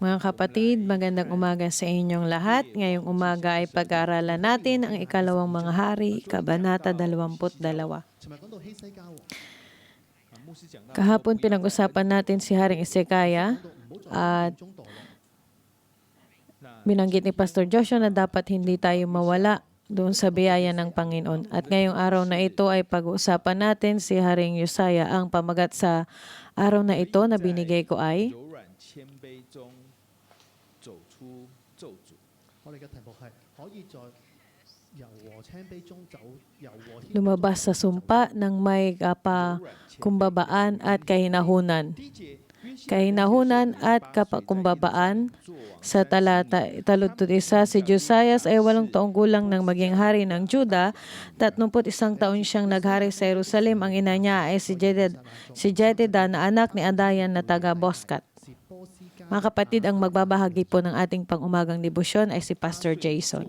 Mga kapatid, magandang umaga sa inyong lahat. Ngayong umaga ay pag-aaralan natin ang ikalawang mga hari, Kabanata 22. Kahapon pinag-usapan natin si Haring Hezekiah at binanggit ni Pastor Joshua na dapat hindi tayo mawala doon sa biyaya ng Panginoon. At ngayong araw na ito ay pag-uusapan natin si Haring Uzziah. Ang pamagat sa araw na ito na binigay ko ay lumabas sa sumpa ng may kapakumbabaan at kahinahunan. Kahinahunan at kapakumbabaan. Sa taludtod isa, si Josias ay 8 taong gulang nang maging hari ng Juda. 31 taon siyang naghari sa Jerusalem. Ang ina niya ay si Jedida na anak ni Adayan na taga Boscat. Mga kapatid, ang magbabahagi po ng ating pang-umagang debosyon ay si Pastor Jason.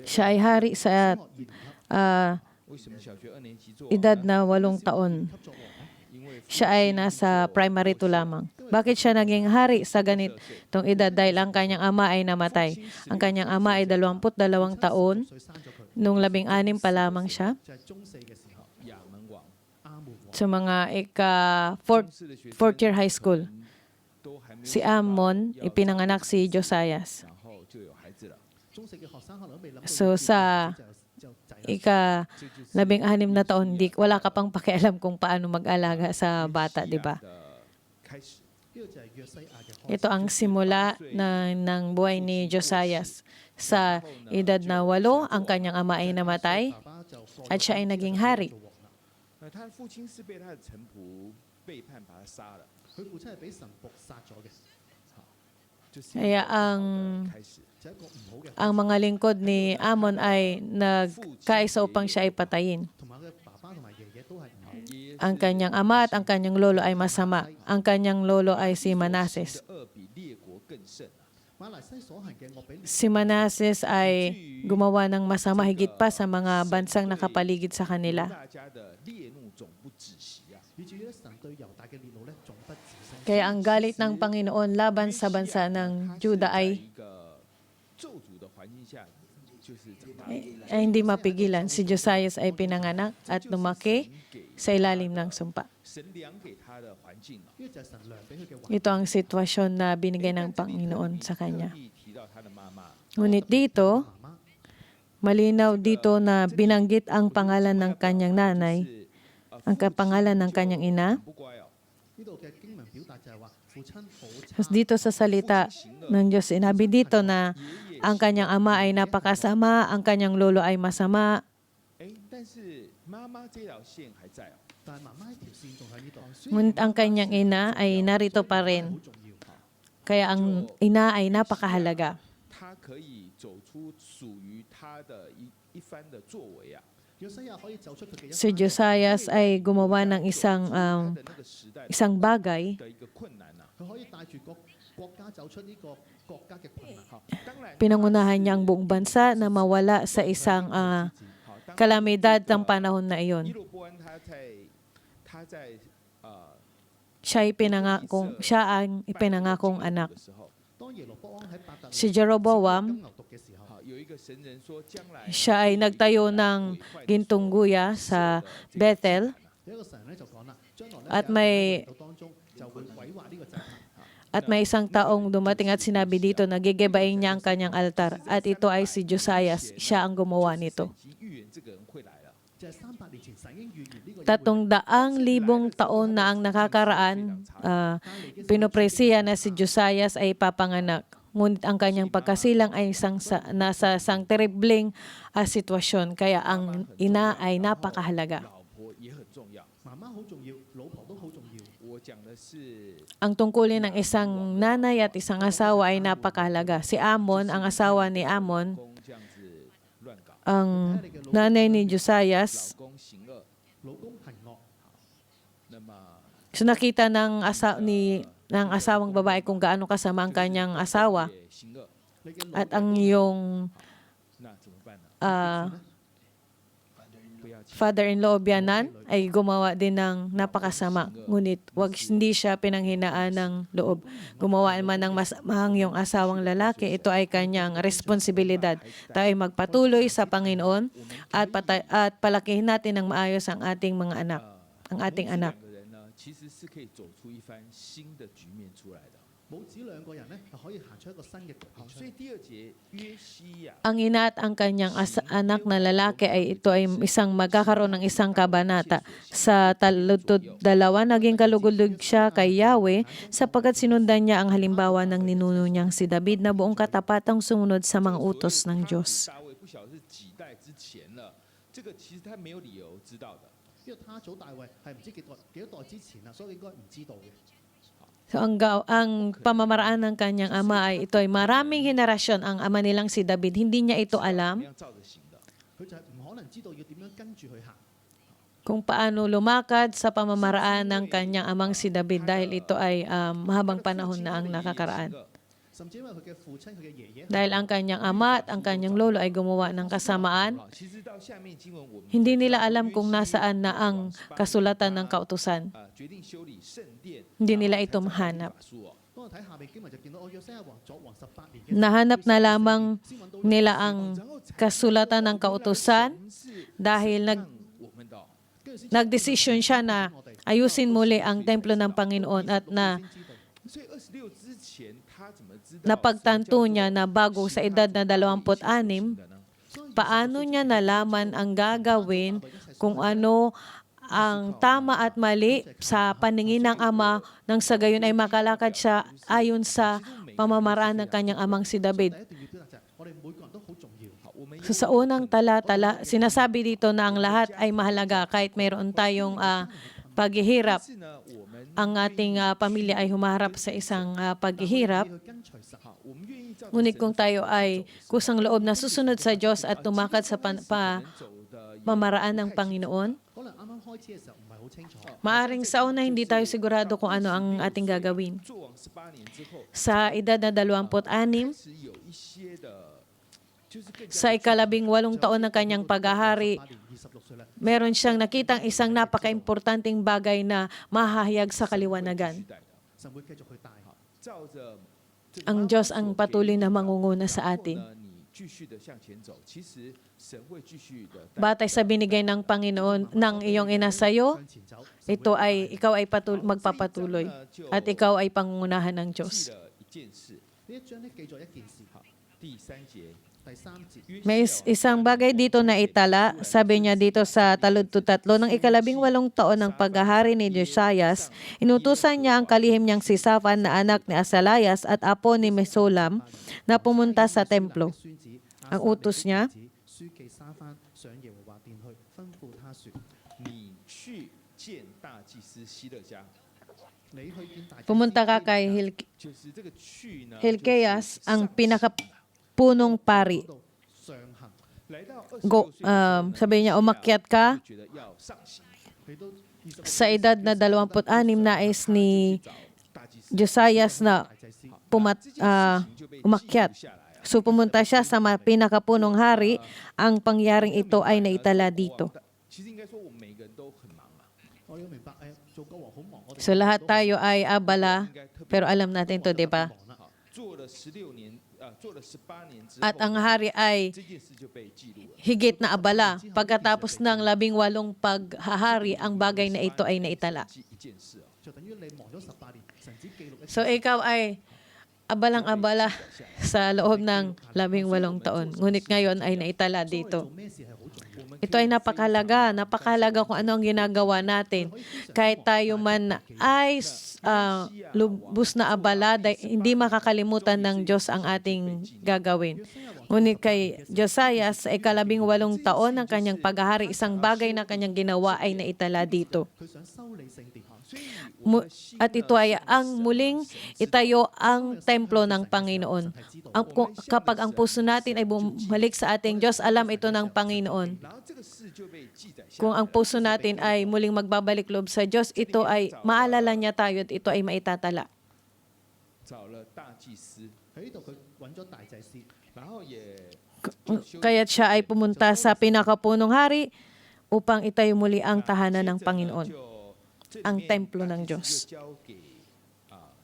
Siya ay hari sa edad na 8 taon. Siya ay nasa primary 2 lamang. Bakit siya naging hari sa ganitong edad? Dahil ang kanyang ama ay namatay. Ang kanyang ama ay 22 taon. Nung 16 pa lamang siya. Sa mga fourth year high school. Si Amon, ipinanganak si Josias. So sa ika-16 na taon, wala ka pang pakialam kung paano mag-alaga sa bata, di ba? Ito ang simula ng buhay ni Josias. Sa edad na 8, ang kanyang ama ay namatay at siya ay naging hari. Kaya ang mga lingkod ni Amon ay nagkaisa upang siya ay patayin. Ang kanyang ama at ang kanyang lolo ay masama. Ang kanyang lolo ay si Manases. Si Manases ay gumawa ng masama higit pa sa mga bansang nakapaligid sa kanila. Kaya ang galit ng Panginoon laban sa bansa ng Juda ay hindi mapigilan. Si Josias ay pinanganak at lumaki sa ilalim ng sumpa. Ito ang sitwasyon na binigay ng Panginoon sa kanya. Ngunit dito, malinaw dito na binanggit ang pangalan ng kanyang nanay, ang kapangalan ng kanyang ina. Dito sa salita ng Diyos, sinabi dito na ang kanyang ama ay napakasama, ang kanyang lolo ay masama. Ngunit ang kanyang ina ay narito pa rin. Kaya ang ina ay napakahalaga. Si Josias ay gumawa ng isang bagay. Pinangunahan niya ang buong bansa na mawala sa isang kalamidad ng panahon na iyon. Siya ang ipinangakong anak. Si Jeroboam, siya ay nagtayo ng gintong guya sa Bethel at may isang taong dumating at sinabi dito na gigibain niya ang kanyang altar at ito ay si Josias. Siya ang gumawa nito. 300,000 taon na ang nakakaraan, pinopresiya na si Josias ay papanganak. Ngunit ang kanyang pagkasilang ay nasa isang terribleng sitwasyon. Kaya ang ina ay napakahalaga. Ang tungkulin ng isang nanay at isang asawa ay napakahalaga. Si Amon, ang asawa ni Amon, ang nanay ni Josias, so nakita ng asawang babae kung gaano kasama ang kanyang asawa at ang iyong father-in-law o biyanan ay gumawa din ng napakasama. Ngunit hindi siya pinanghinaan ng loob. Gumawa man ng masamang yung asawang lalaki, ito ay kanyang responsibilidad. Tayo ay magpatuloy sa Panginoon at palakihin natin ng maayos ang ating mga anak, ang ating anak. 其實是可以走出一番新的局面出來的。母子兩個人咧係可以行出一個新嘅局面出嚟。所以第二節約西亞 Ang ina at ang kanyang anak na lalaki ay ito ay isang magkakaroon ng isang kabanata. Sa taludtod 2, naging kalugulog siya kay Yahweh sapagkat sinundan niya ang halimbawa ng ninuno niyang si David na buong katapatang sumunod sa mga utos ng Diyos. 大衛不曉得是幾代之前了，這個其實他沒有理由知道的。因為他早大衛係唔知幾多代之前啦，所以應該唔知道嘅。 So ang pamamaraan ng kanyang ama ay ito ay maraming henerasyon ang ama nilang si David. Hindi niya ito alam 怎麼樣照着行的。佢就係唔可能知道要點樣跟住去行。 kung paano lumakad sa pamamaraan ng kanyang amang si David dahil ito ay mahabang panahon na ang nakakaraan. 甚至因為佢嘅父親、佢嘅爺爺， Dahil ang kanyang ama at ang kanyang lolo ay gumawa ng kasamaan, 其實到下面經文我們 hindi nila alam kung nasaan na ang kasulatan ng kautusan. 決定修理聖殿， Hindi nila ito mahanap. 當我睇下面經文就見到，約西亞王作王18年嘅， Nahanap na lamang 先揾到 nila ang kasulatan ng kautusan dahil 我們的 nagdesisyon siya na ayusin muli ang templo ng Panginoon at na 所以26之前他怎麼知道 napagtanto niya na bago sa edad na 26, 的呢？ paano niya nalaman ang gagawin kung ano ang tama at mali sa paningin ng ama nang sa gayon ay makalakad siya ayon sa pamamaraan ng kanyang amang si David. 第一段要表達就係我哋每個人都好重要。 好，我們 So sa unang tala, sinasabi dito na ang lahat ay mahalaga kahit mayroon tayong paghihirap. 是呢，我們 Ang ating pamilya ay humaharap sa isang paghihirap. 去跟隨神， 好，我們願意照着 Ngunit kung tayo ay kusang loob na susunod sa Diyos at tumakad sa 走的 pamaraan ng Panginoon, 可能啱啱開始嘅時候唔係好清楚， maaring sa una hindi tayo sigurado kung ano ang ating gagawin. 做王18年之後， Sa edad na 26, 開始有一些的，就是更加 sa 18 taon ng kanyang paghahari, 8年26歲咧， meron siyang nakitang isang napaka-importanting bagay na mahahayag sa kaliwanagan. 取代的，神會繼續去帶。 照着這個 Ang Diyos ang patuloy na mangunguna sa 然後 atin. 呢，你繼續的向前走，其實神會繼續的帶 Batay sa binigay ng Panginoon ng iyong ina sa iyo, 向前走， ito ay ikaw ay magpapatuloy at ikaw ay pangungunahan ng 記 Diyos. 了一件事。呢一章咧記載一件事，好，第3節，第3節， May isang bagay dito na itala, sabi niya dito sa taludtod 3, ng 18 taon ng paghahari ni Josias, inutusan niya ang kalihim niyang si Safan na anak ni Asalayas at apo ni Mesulam na pumunta sa templo. 孫子 Ang utos niya, 書記沙番上耶和華殿去，吩咐他說：你去見大祭司希勒家，你去見大祭司 pumunta ka kay 就是這個去呢， Hilkias, ang pinakapunong pari. 嗰度上行，來到 Go, 26歲的時候呢 sabi niya, umakyat ka 就覺得要上行，佢都26 sa edad na 26, nais ni 找大祭司， Josias na 大祭司， umakyat. So pumunta siya sa pinakapunong hari, ang pangyaring ito ay naitala dito. 其實應該說，我們每個人都很忙啊， 我要明白做國王好忙，我哋 So lahat tayo ay abala, pero alam natin to, di ba? 忙啦。好，做了16年，做了18年之後， At ang hari ay 這件事就被記錄了。 higit na abala. Pagkatapos ng 18 paghahari, ang bagay na ito ay naitala. 記一件事哦，就等於你忙咗18年，神只記錄一次。 So ikaw ay abalang-abala sa loob ng 18 taon. Ngunit ngayon ay naitala 做 dito. 咩事係好重要？ Ito ay napakahalaga. Napakahalaga kung ano ang ginagawa natin. Kahit tayo man ay lubos na abala, hindi makakalimutan ng Diyos ang ating gagawin. Ngunit kay Josias, sa 18 taon ng kanyang paghahari, isang bagay na kanyang ginawa ay naitala dito. 佢想修理聖殿，所以 At ito ay ang muling itayo ang templo ng Panginoon. Kapag ang puso natin ay bumalik sa ating Diyos, alam ito ng Panginoon. 然後這個事就被記載下來。 Kung ang puso natin ay muling magbabalik loob sa Diyos, ito ay maalala niya tayo at ito ay maitatala. 找了大祭司， 喺呢度佢揾咗大祭司， 然後也 Kaya't siya ay pumunta sa pinakapunong hari upang itayo muli ang 那 tahanan 接 ng 着呢 Panginoon. 就这里 ang 面 templo 大 ng 祭 Diyos. 司就交给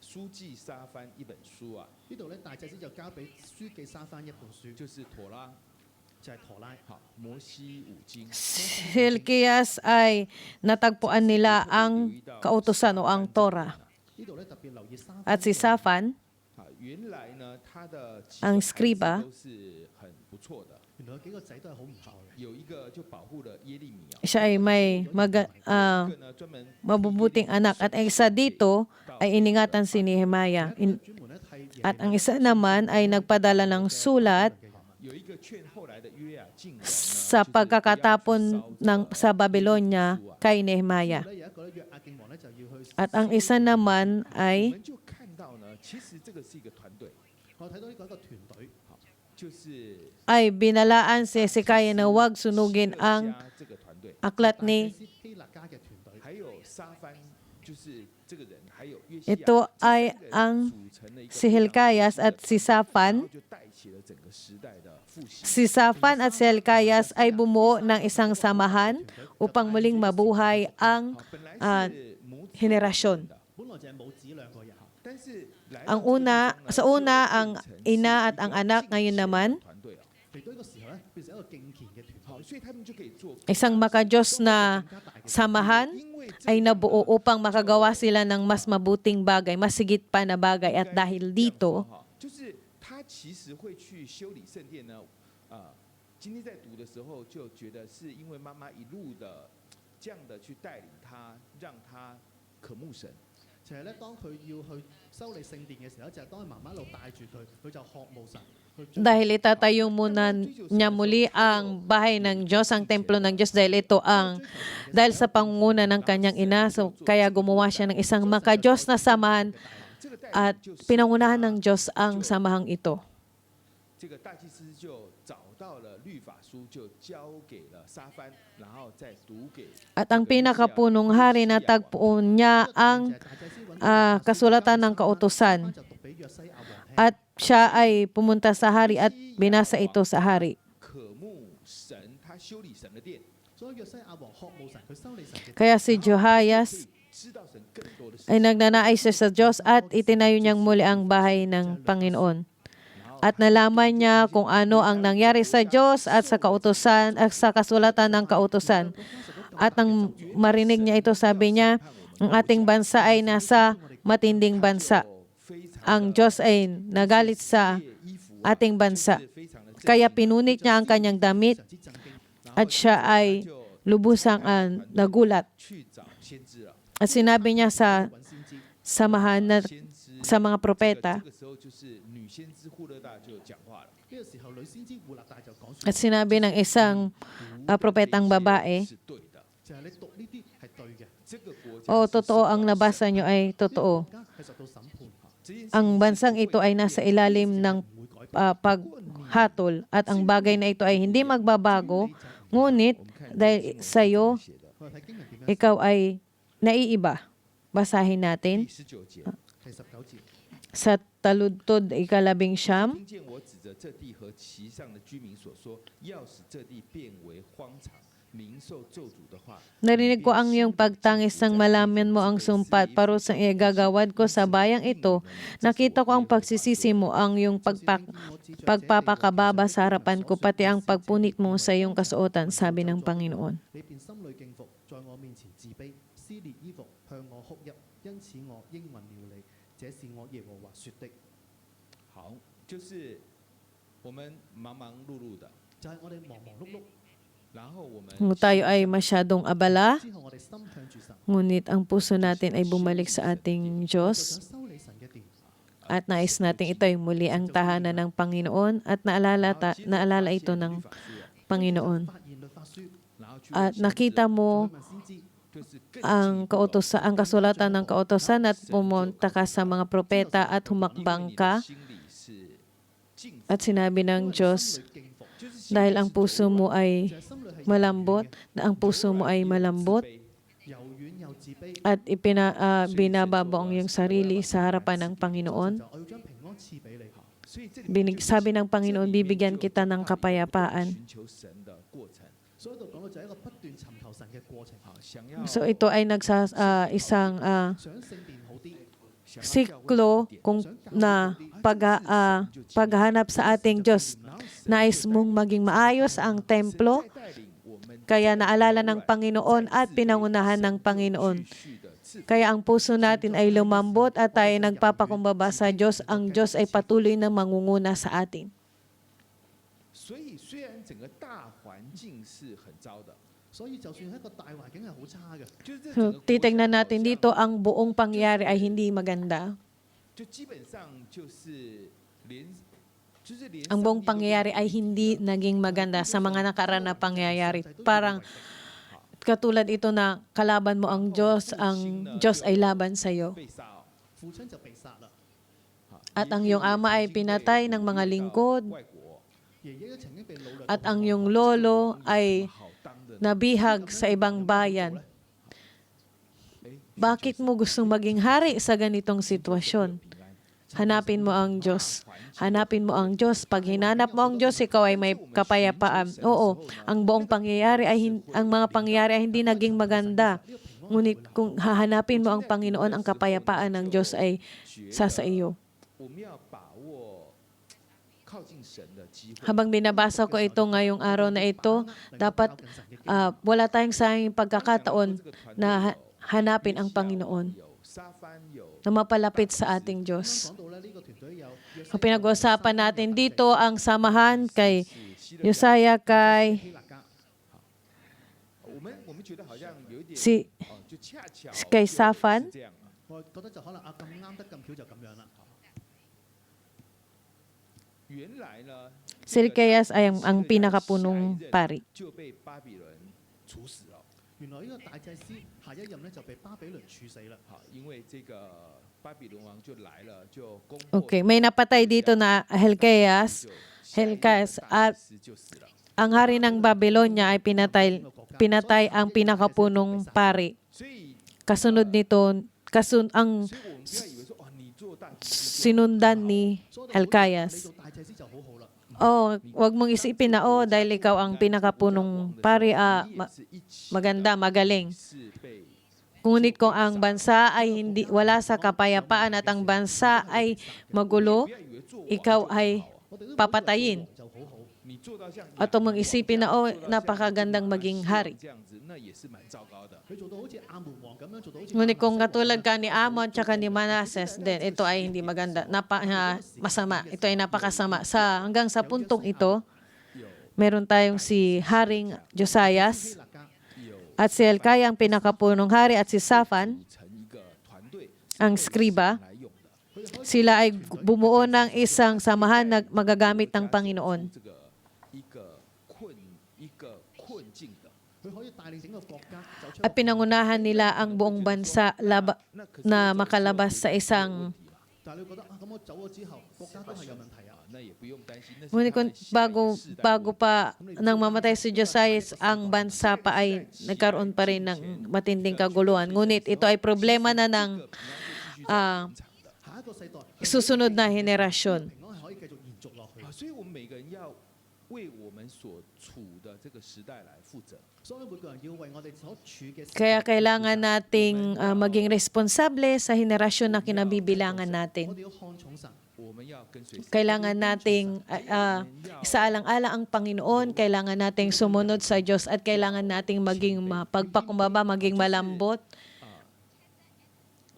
书记沙番一本书啊，呢度咧大祭司就交俾書記沙番一本書，就是妥拉，就係陀拉。好，摩西五经。 Si Hilkias ay natagpuan nila ang kautusan o ang Torah. 呢度咧特別留意沙番 At si 呢個人 Safan, 啊，原来呢，他的几 ang 个孩子 scriba 都是很不错的， 原來有幾個仔都係好唔錯嘅。有一个就保护了耶利米啊， siya ay may 一个呢专门 mabubuting anak. At ang isa dito ay iningatan si Nehemiah. 專門咧替 At ang isa naman ay nagpadala ng sulat 有一个劝后来的约雅敬王呢 sa pagkakatapon sa Babylonia kay Nehemiah. 咧有一個咧約亞敬王咧就要去。 At ang isa naman 我 ay 们就看到呢，其实这个是一个团队， 我睇到呢個一個團隊，就是 ay binalaan si Hezekiah na huwag sunugin 希勒 ang 家这个团隊， aklat 大祭 ni 司希勒家嘅團隊，还有沙番，就是这个人，还有约西亞 ito ay 这三个人 ang 组成了一个 si Hilkias at si 然 Safan. 后就带起了整个时代的复兴。 Si Safan at si Hilkias ay bumuo ng isang samahan upang muling mabuhay ang 好，本来 啊 是母子 henerasyon. 本來就係母子兩個人。 但是来 Ang 到这个地 una, 方呢 sa 就 una 变 ang 成是 ina 一 at 个 ang anak, 敬 ngayon 虔的 naman 团队啊。 嚟到呢個時候咧，變成一個敬虔嘅團 好， 隊， 所以他们就可以做 isang makajos na 更加大嘅。 samahan 因为这 ay 样 nabuo 呢 upang makagawa sila ng mas mabuting bagay, mas sigit pa na bagay. At 应该 dahil 这样说 dito, 哈就是他其实会去修理圣殿呢，今天在读的时候就觉得是因为媽媽一路的這樣的去帶領他，讓他渴慕神。 就係咧，當佢要去修理聖殿嘅時候，就係當佢媽媽一路帶住佢，佢就渴慕神。佢將 dahil itatayo muna niya muli ang bahay ng Diyos, ang templo ng Diyos, dahil sa pangunguna ng kanyang ina. So, kaya gumawa siya ng isang makajos na samahan 這個帶領 at 就是 pinangunahan ng Diyos ang samahang ito. 這個大祭司就找到了律法書，就交給了沙番，然後再讀給 At ang pinakapunong hari na tagpuon niya ang 大祭司揾到 kasulatan ng kautusan. 就讀俾約西亞王聽。 At siya ay pumunta sa hari at binasa ito sa hari. 渴慕神，他修理神的殿， 所以約西亞王渴慕神，佢修理神嘅。 Kaya si Johias 知道神更多的事 ay nagnanais siya sa Diyos at itinayo niyang muli ang bahay ng Panginoon. At nalaman niya kung ano ang nangyari sa Diyos at sa kautusan at sa kasulatan ng kautusan. At nang marinig niya ito, sabi niya, ang ating bansa ay nasa matinding bansa. Ang Diyos ay nagalit sa ating bansa. Kaya pinunit niya ang kanyang damit 非常之震驚。 at siya ay lubusang nagulat. 去找先知了。 At sinabi niya sa 揾先知， samahan na 先知 sa mga propeta 这个时候就是女先知户勒大就讲話了。呢個時候女先知胡勒大就講説， at sinabi ng isang propetang babae, 是對的。就係你讀呢啲係對嘅。這個國家 o 是 totoo 受 ang 到 nabasa nyo ay 呢個 totoo. 國家係受到審判， 這件事 Ang bansang ito ay nasa ilalim ng 唔會改變。 paghatol at ang bagay na ito ay hindi magbabago, ngunit dahil sa iyo, 我哋睇經文點樣？ ikaw ay naiiba. Basahin 第 natin 19節， 第19節， sa taludtod 11. 聽見我指着這地和其上的居民所說，要使這地變為荒場，民受咒詛的話， Narinig ko ang iyong pagtangis ng malaman mo ang sumpa at parusang igagawad ko sa bayang ito. Nakita ko ang pagsisisi mo, ang iyong pagpapakababa sa harapan ko, pati ang pagpunit mo sa iyong kasuotan, sabi ng Panginoon. 你便心裏敬服，在我面前自卑，撕裂衣服，向我哭泣，因此我應允了你，這是我耶和華說的。好，就是我們忙忙碌碌的，就係我哋忙忙碌碌，然後我們 Kung tayo ay masyadong abala, 之後我哋心向住神， ngunit ang puso natin ay bumalik sa ating 就 Diyos 想修理神嘅殿。 at nais natin ito ay muli ang tahanan ng Panginoon at naalala ito ng Panginoon. 發現律法書， 然後去 At nakita 就 mo 去問先知， 就是更 ang kasulatan ng kautosan at pumunta ka sa mga propeta at humakbang ka at sinabi ng Diyos, 心裏敬服， dahil ang puso mo ay 就係心裏係 malambot, na ang puso mo ay malambot 柔軟又自卑。 at binababa ang iyong sarili sa harapan ng Panginoon. 就我要將平安賜俾你。 Sabi ng Panginoon, bibigyan kita ng kapayapaan. 尋求神的過程。 所以呢度講到就係一個不斷尋求求神嘅過程，好想要 So ito ay isang 想聖殿好啲， siklo kung na paghahanap sa ating Diyos. Nais mong maging maayos ang templo, 带领我们 kaya naalala ng Panginoon at pinangunahan ng Panginoon. 续的自 Kaya ang puso natin ay lumambot at tayo nagpapakumbaba sa Diyos. Ang Diyos ay patuloy na mangunguna sa atin. 所以虽然整个大环境是很糟的， 所以就算一個大環境係好差嘅， 就是这整 So 个国 titignan 家 natin 好像 dito, ang buong pangyayari ay hindi maganda. 就基本上就是连 就是连 Ang buong pangyayari ay hindi naging maganda sa mga nakaraan na pangyayari. Parang katulad ito na kalaban mo ang Diyos ay laban sa iyo. 被杀哦， 父親就被殺啦， At ang iyong ama ay pinatay ng mga lingkod 外国 爺爺都曾經被擄掠， at ang iyong lolo ay 好当的， nabihag sa ibang bayan. Bakit mo gustong maging hari sa ganitong sitwasyon? Hanapin mo ang Diyos. Hanapin mo ang Diyos. Pag hinanap mo ang Diyos, ikaw ay may kapayapaan. Oo, ang buong pangyayari ang mga pangyayari ay hindi naging maganda. Ngunit kung hahanapin mo ang Panginoon, ang kapayapaan ng Diyos ay sa iyo. 我们要把握靠近神的机会。 Habang binabasa ko ito ngayong araw na ito, dapat wala tayong sayang pagkakataon na hanapin ang Panginoon, 有沙番有 na mapalapit sa ating Diyos. 講到咧呢個團隊有約 Ang pinag-uusapan natin dito, ang samahan kay Josiah, kay 希勒家，我们觉得好像有一点就恰巧 kay Safan. 是这样啊。我覺得就可能咁啱得咁巧就咁樣啦。 原来呢， Si Hilkias ay ang pinakapunong pari. 就被巴比伦处死了。原來呢個大祭司下一任咧就被巴比倫處死啦。好，因为这个巴比伦王就来了，就攻破 Okay, may napatay dito na Hilkias at 就死了。 ang hari ng Babylonia ay pinatay ang pinakapunong pari. 所以， Kasunod nito, ang 所以我们不要以为说，哦，你做大， sinundan ni 所以你 Hilkias. 做大祭司就好好啦。 Oh, wag mong isipin na, dahil ikaw ang pinakapunong pari, maganda, magaling. 是被 Ngunit kung ang bansa ay wala sa kapayapaan at ang bansa ay magulo, 不要以为做王 ikaw ay 我哋都 papatayin. 就好好。 你做到像 At huwag mong isipin na, napakagandang maging hari. 这样子，那也是蛮糟糕的。 佢做到好似亞門王咁樣，做到好似 Ngunit kung 亞門西王 katulad ka ni Amon at ni Manases, then ito ay hindi maganda. Masama. Ito ay napakasama. Hanggang sa puntong ito, meron tayong si Haring Josias 希勒家 有 at si Hilkiah ang pinakapunong hari at si Safan 组成一个团队 ang skriba. 来用的。 Sila ay bumuo ng isang samahan na magagamit ng Panginoon. 这个一个困境的， 佢可以帶領整個國家走出 At pinangunahan nila ang buong bansa na makalabas sa isang 但係你會覺得咁我走咗之後，國家都係有問題啊。 那也不用担心。那是 Ngunit 他们 kung 下一个世代 bago pa nang mamatay si Josias, ang bansa pa ay nagkaroon pa rin ng matinding kaguluhan. Ngunit ito ay problema na ng 下一個世代 susunod na henerasyon. 平安係可以繼續延續落去。啊，所以我们每个人要为我们所处的这个時代来负责。 所以每個人要為我哋所處嘅時代 Kaya kailangan nating maging responsable sa henerasyon na kinabibilangan 我 natin. 哋要看重神， 我们要跟随神， Kailangan nating isaalang-ala ang Panginoon, kailangan nating sumunod sa Diyos at kailangan nating maging mapagpakumbaba, maging malambot.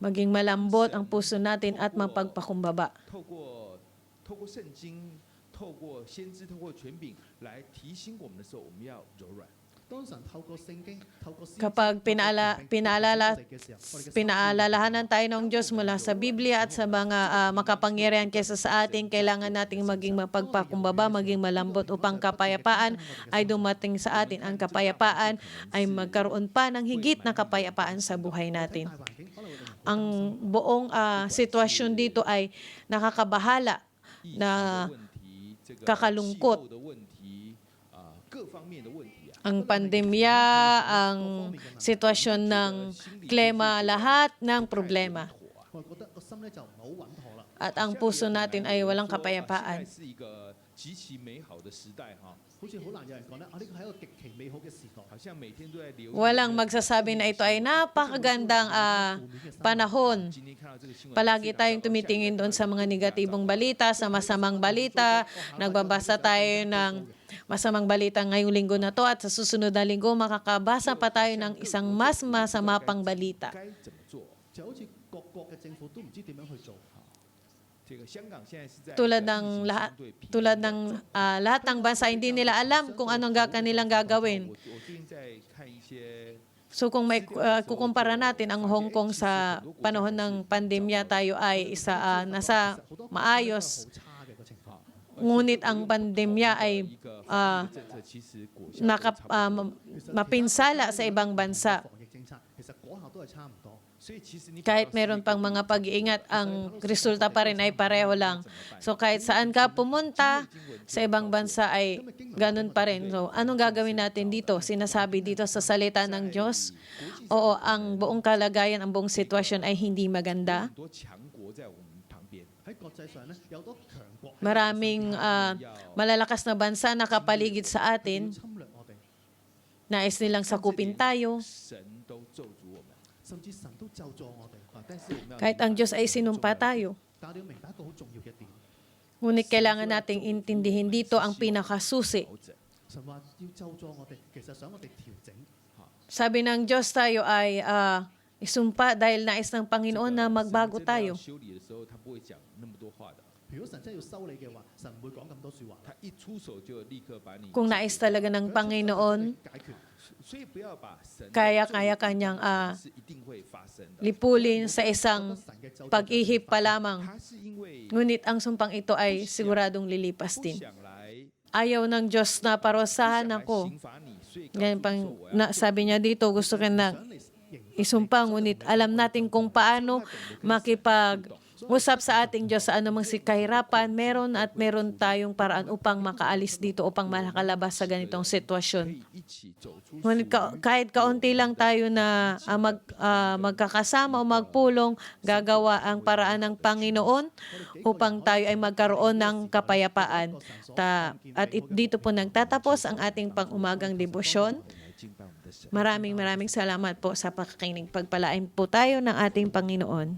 Maging malambot ang puso natin at mapagpakumbaba. 透过圣经，透过先知，透過權柄來提醒我们的時候，我们要柔軟。 當神透過聖經、透過先知 Kapag pinaalalahanan tayo ng Diyos mula sa Biblia at sa mga makapangyarihan kaysa sa atin, kailangan nating maging mapagpakumbaba, maging malambot upang kapayapaan ay dumating sa atin. Ang kapayapaan ay magkaroon pa ng higit na kapayapaan sa buhay natin. 大環境可能會令人 Ang buong sitwasyon dito ay nakakabahala 疫情 na 的問題，這個 kakalungkot. 氣候的問題，各方面的問題啊， Ang pandemya, ang sitwasyon ng klima, lahat ng problema. 我覺得個心咧就唔係好穩妥啦。 at ang puso natin ay walang 现在 kapayapaan. 是一个极其美好的時代哈，好似好難有人講咧，呢個係一個極其美好嘅時代。好像每天都在留言。 Walang magsasabi na ito ay napakagandang panahon. 今天看到這個新聞 Palagi tayong tumitingin doon sa mga negatibong balita, sa masamang balita. Nagbabasa tayo ng masamang balita ngayong linggo na to at sa susunod na linggo makakabasa pa tayo ng isang mas masama pang balita. 該怎麼做？ 就好似各國嘅政府都唔知點樣去做。 這個香港現在是在 Tulad ng lahat ng bansa, hindi nila alam kung anong kanilang gagawin. 我最近在看一些 So kung may kukumpara natin ang Hong Kong sa panahon ng pandemya, tayo ay nasa 好多 maayos. 好差嘅個情況。 Ngunit ang pandemya ay 一個防疫政策其實果效都差不多 mapinsala sa ibang bansa. 防疫政策其實果效都係差唔多。 所以其實你 Kahit meron pang mga pag-iingat, ang resulta pa rin ay pareho lang. So kahit saan ka pumunta sa ibang bansa ay ganun pa rin. So anong gagawin natin dito? Sinasabi dito sa salita ng Diyos, oo, ang buong kalagayan, ang buong sitwasyon ay hindi maganda. 很多強國在我們旁邊， 喺國際上咧，有好多強國喺 Maraming malalakas na bansa nakapaligid sa atin. 侵略我哋， Nais nilang sakupin tayo. 神都咒詛我們。 甚至神都咒詛我哋。啊，但是我們要 Kahit ang Diyos ay sinumpa tayo. 但係你要明白一個好重要嘅點， Ngunit kailangan nating intindihin dito ang pinakasusi. 調整。神話要咒詛我哋，其實想我哋調整。 Sabi ng Diyos tayo ay isumpa dahil nais ng Panginoon na magbago 神真的要 tayo. 修理的時候，他不會講那麼多話的， 如果神真係要修理嘅話，神唔會講咁多説話。他一出手就立刻把你。 Kung nais talaga ng Panginoon, 解決。所以不要把神的 kaya kanyang 是一定會發生的。 lipulin sa isang 神嘅咒詛 pag-ihip pa lamang. 他是因為 Ngunit ang sumpang ito ay siguradong lilipas 不 din. 想來 Ayaw ng Diyos na parosahan ako. 刑罰你，所以告訴 Ganyan 你 pang 說我要 sabi niya dito, gusto ka na 想嚟刑 isumpa, ngunit alam natin kung paano makipag-usap sa ating Diyos sa anumang kahirapan. Meron tayong paraan upang makaalis dito, upang makalabas sa ganitong 可 sitwasyon. 以一起走出 Ngunit kahit kaunti lang tayo na magkakasama o magpulong, gagawa ang paraan ng Panginoon upang tayo ay magkaroon ng kapayapaan. At dito po nagtatapos ang ating pang-umagang debosyon. 來敬拜我們的神。 Maraming salamat po sa pakikinig. Pagpalain po tayo ng ating Panginoon.